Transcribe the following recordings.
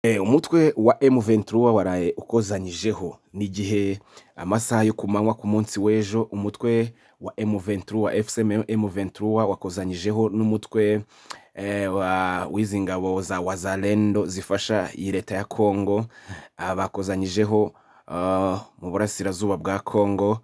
Umutwe wa M23 waraye ukozanyijeho n'igihe amasaha yo kumanywa ku munsi w'ejo umutwe wa M23 FCM M23 wakozanyijeho n'umutwe w'izi ngabo za Wazalendo zifasha iyi leta ya Congo, bakozanyijeho mu burasirazuba bwa Congo,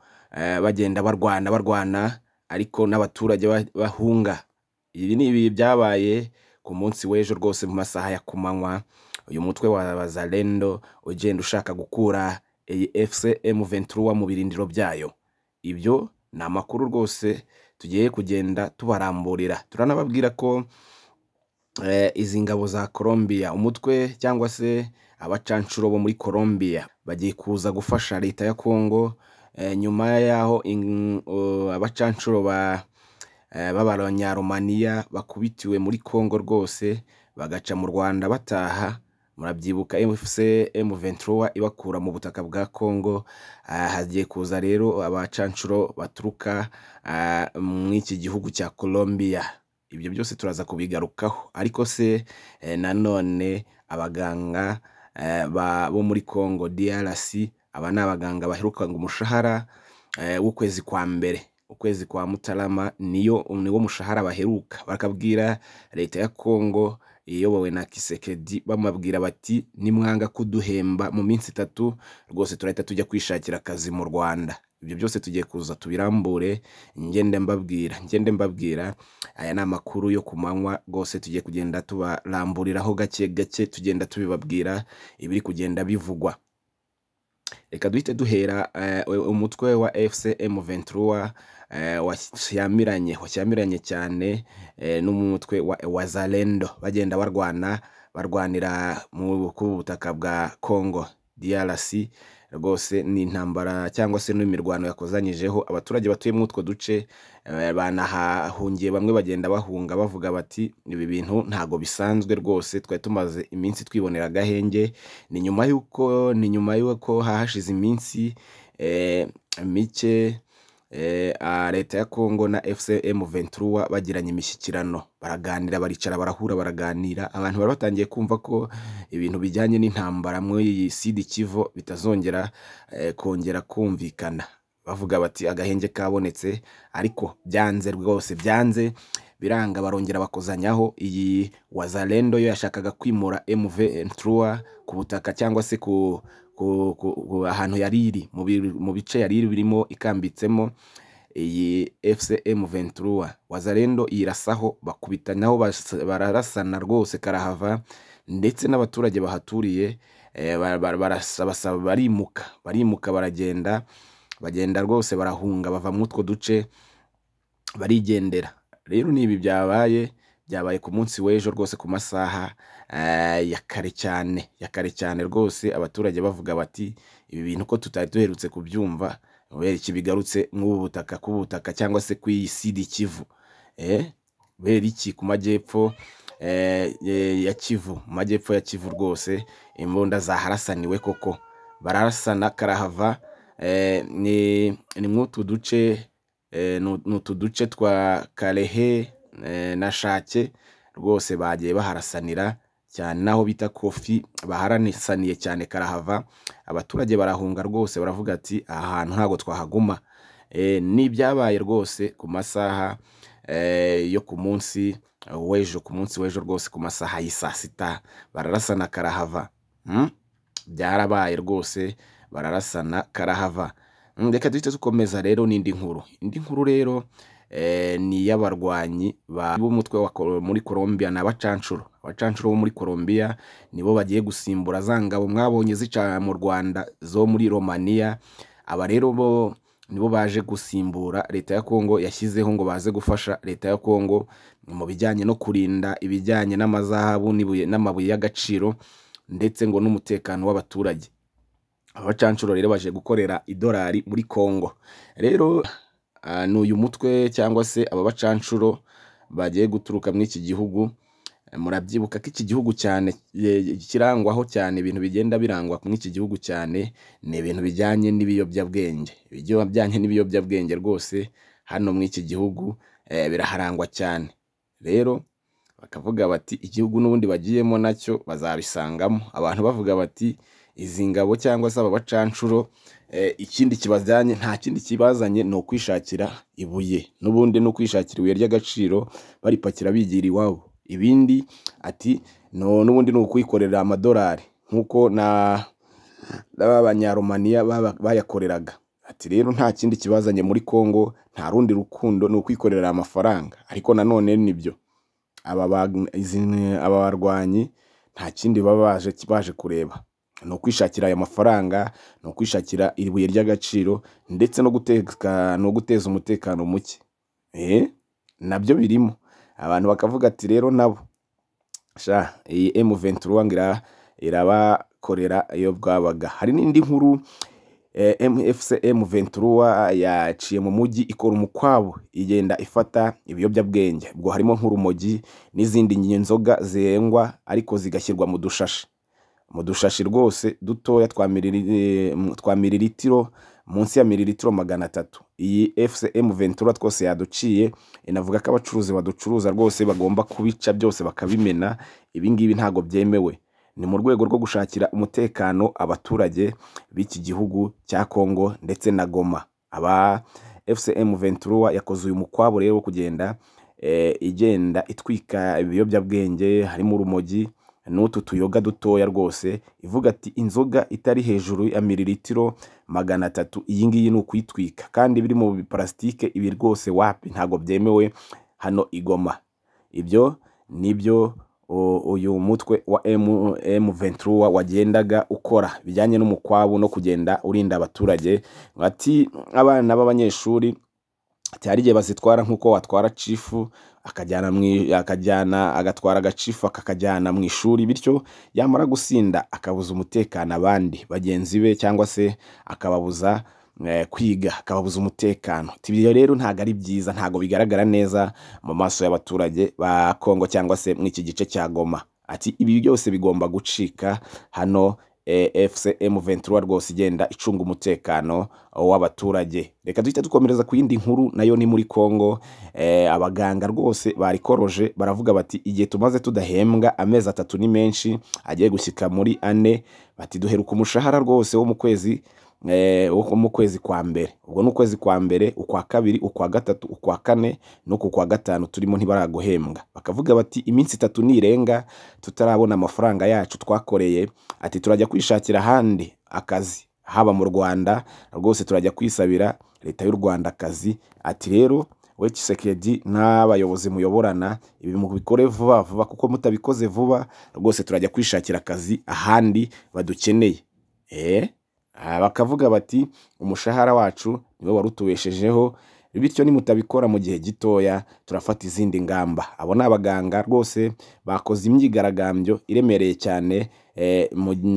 bagenda barwana ariko n'abaturage bahunga. Ibi ni ibi byabaye ku munsi w'ejo rwose mu masaha ya kumanywa. Uyu mutwe wa Wazalendo ugenda ushaka gukura FC M23 mu birindiro byayo. Ibyo ni amakuru rwose tugiye kugenda tubaramburira. Turanababwira ko izi ngabo za Colombia, umutwe cyangwa se abacancuro bo muri Colombia bagiye kuza gufasha leta ya Congo, nyuma yaho abacancuro b'Abanyaromania bakubitiwe muri Congo rwose bagaca mu Rwanda bataha. Murabyibuka FC M23 ibakura mu butaka bwa Congo. Hagiye kuza rero abacancuro baturuka mu iki gihugu cya Colombia. Ibyo byose turaza kubigarukaho, ariko se nanone abaganga bo muri Congo DRC, aba ni abaganga baheruka ngo umushahara w'ukwezi kwa mbere, ukwezi kwa Mutarama niwo mushahara baheruka. Bakabwira leta ya Congo iyobowe na Kisekedi, bamabwira bati nimwanga kuduhemba mu minsi 3 rwose turahita tujya kwishakira akazi mu Rwanda. Ibyo byose tugiye kuza tubirambure, ngende mbabwira aya ni amakuru yo kumanywa rwose tugiye kugenda tubaramburiraho gake gake, tugenda tubibabwira ibiri kugenda bivugwa. Reka duhite duhera umutwe wa FC M23 washyamiranye cyane n'umutwe wa Wazalendo, bagenda barwanira mu butaka bwa Congo DRC. Rwose ni intambara cyangwa se n'imirwano yakozanyijeho abaturage batuye mu utwo duce. Banahahungiye, bamwe bagenda bahunga bavuga bati ibi bintu ntago bisanzwe rwose, twari tumaze iminsi twibonera agahenge. Ni nyuma yuko hahashize iminsi mike leta ya Congo na FC M23 bagiranye imishyikirano, baraganira, baricara, barahura, baraganira. Abantu bari batangiye kumva ko ibintu bijyanye n'intambara mu Sud Kivu bitazongera kongera kumvikana. Bavuga bati agahenge kabonetse, ariko byanze rwose, biranga. Barongera bakozanyaho. Iyi Wazalendo yo yashakaga kwimura M23 ku butaka cyangwa se ku ahantu yari iri, mu bice yari birimo ikambitsemo. Iyi FC M23 Wazalendo irasaho, bakubitanaho, bararasana rwose karahava, ndetse n'abaturage bahaturiye barimuka bagenda rwose, barahunga bava mu utwo duce barigendera. Rero nibi byabaye ku munsi w'ejo rwose ku masaha ya kare cyane rwose, abaturage bavuga bati ibi bintu ko tutari duherutse kubyumva, iki bigarutse nk'ubu butaka cyangwa se ku Sud Kivu. Bera iki ku majyepfo ya Kivu, mu majyepfo ya Kivu rwose imbunda zaharasaniwe koko, bararasana karahava. Ni mw'utu duce, n'utu duce twa Kalehe na Shake rwose bagiye baharasanira cyane, naho bita Kofi baharanisaniye cyane karahava. Abaturage barahunga rwose, baravuga ati aha hantu ntago twahaguma. Ni byabaye rwose ku masaha yo ku munsi w'ejo rwose ku masaha y'isa sita bararasana karahava. Byarabaye rwose, bararasana karahava. Reka duhite dukomeza rero n'indi nkuru rero ni y'abarwanyi b'umutwe wa muri Colombia n'abacancuro bo muri Colombia. Nibo bagiye gusimbura za ngabo mwabonye zica mu Rwanda zo muri Romania. Aba rero nibo baje gusimbura leta ya Congo yashyizeho ngo baze gufasha leta ya Congo mu bijyanye no kurinda ibijyanye n'amazahabu n'amabuye y'agaciro, ndetse ngo n'umutekano w'abaturage. Abacancuro rero baje gukorera idolari muri Congo. Rero n'uyu mutwe cyangwa se aba bacancuro bagiye guturuka muri iki gihugu. Murabyibuka ko iki gihugu cyane kirangwaho cyane, ibintu bigenda birangwa muri iki gihugu cyane ni ibintu bijyanye n'ibiyobyabwenge rwose. Hano muri iki gihugu biraharangwa cyane. Rero bakavuga bati igihugu n'ubundi bagiyemo nacyo bazabisangamo. Abantu bavuga bati izi ngabo cyangwa se aba bacanshuro ikindi kibajyanye, nta kindi kibazanye ni ukwishakira ibuye, n'ubundi ni ukwishakira ibuye ry'agaciro baripakira bigira iwabo. Ibindi ati n'ubundi ni ukwikorera amadolari nk'uko n'abanyaromaniya bayakoreraga. Ati rero nta kindi kibazanye muri Kongo, nta rundi rukundo, ni ukwikorera amafaranga. Ariko nanone nibyo aba barwanyi nta kindi baba baje kureba, ni ukwishakira aya mafaranga, ni ukwishakira ibuye ry'agaciro ndetse no guteza umutekano muke. Nabyo birimo. Abantu bakavuga ati rero nabo iyi M23 ngira irabakorera iyo bwabaga. Hari n'indi nkuru, FC M23 yaciye mu mujyi ikora umukwabo, igenda ifata ibiyobyabwenge, ubwo harimo nk'urumogi n'izindi nzoga zengwa ariko zigashyirwa mu dushashi rwose dutoya twa mililitiro, munsi ya mililitiro 300. Iyi FC M23 twose yaduciye, inavuga ko abacuruzi baducuruza rwose bagomba kubica byose bakabimena. Ibi ngibi ntago byemewe. Ni mu rwego rwo gushakira umutekano abaturage b'iki gihugu cya Kongo ndetse na Goma. Aba FC M23 yakoze uyu mukwabo rero kugenda igenda itwika ibiyobyabwenge, harimo urumogi n'utu tuyoga dutoya rwose, ivuga ati inzoga itari hejuru ya mililitiro 300 iyi ngiyi ni ukwitwika, kandi biri mu plastique. Ibi rwose wapi, ntago byemewe hano igoma. Ibyo nibyo uyu mutwe wa M23 wagendaga ukora bijyanye n'umukwabo no kugenda urinda abaturage. Ati abana b'abanyeshuri cyari gihe bazitwara nkuko watwara chifu agatwara agacifu akakajyana mu ishuri, bityo yamara gusinda akabuza umutekano abandi bagenzi be, cyangwa se akababuza kwiga, akababuza umutekano. Ibyo rero ntago ari byiza, ntago bigaragara neza mu maso y'abaturage ba Kongo cyangwa se mu iki gice cya Goma. Ati ibi byose bigomba gucika hano. FC M23 rwose igenda icunga umutekano w'abaturage. Reka duhita dukomereza ku yindi nkuru, nayo ni muri Kongo. Abaganga rwose barikoroje, baravuga bati igihe tumaze tudahembwa amezi 3 ni menshi, agiye gushyika muri 4. Bati duheruka umushahara rwose wo mu kwezi kwa mbere. Ubwo ni ukwezi kwa mbere, ukwa kabiri, ukwa gatatu, ukwa kane no kwa gatanu turimo ntibaraguhembwa. Bakavuga bati iminsi 3 nirenga tutarabona amafaranga yacu twakoreye, ati turajya kwishakira handi akazi, haba mu Rwanda rwose turajya kwisabira leta y'u Rwanda akazi. Ati rero we Tshisekedi n'abayobozi muyoborana, ibi mubikore vuba vuba, kuko mutabikoze vuba rwose turajya kwishakira akazi ahandi badukeneye. Bakavuga bati umushahara wacu niwe warutubeshejeho, bityo nimutabikora mu gihe gitoya turafata izindi ngamba. Abo n'abaganga rwose bakoze imyigaragambyo iremereye cyane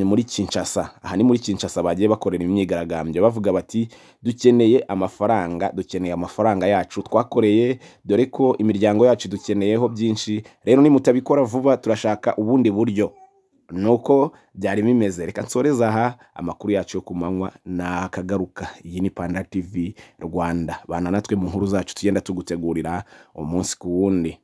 muri Kinshasa. Aha ni muri Kinshasa bagiye bakorera imyigaragambyo, bavuga bati dukeneye amafaranga yacu twakoreye, dore ko imiryango yacu dukeneyeho byinshi. Rero nimutabikora vuba turashaka ubundi buryo. Nuko byari bimeze. Reka nsoreza aha amakuru yacu yo kumanywa na kagaruka. Iyi ni Panda TV Rwanda, bana natwe mu nkuru zacu tugenda tugutegurira umunsi ku wundi.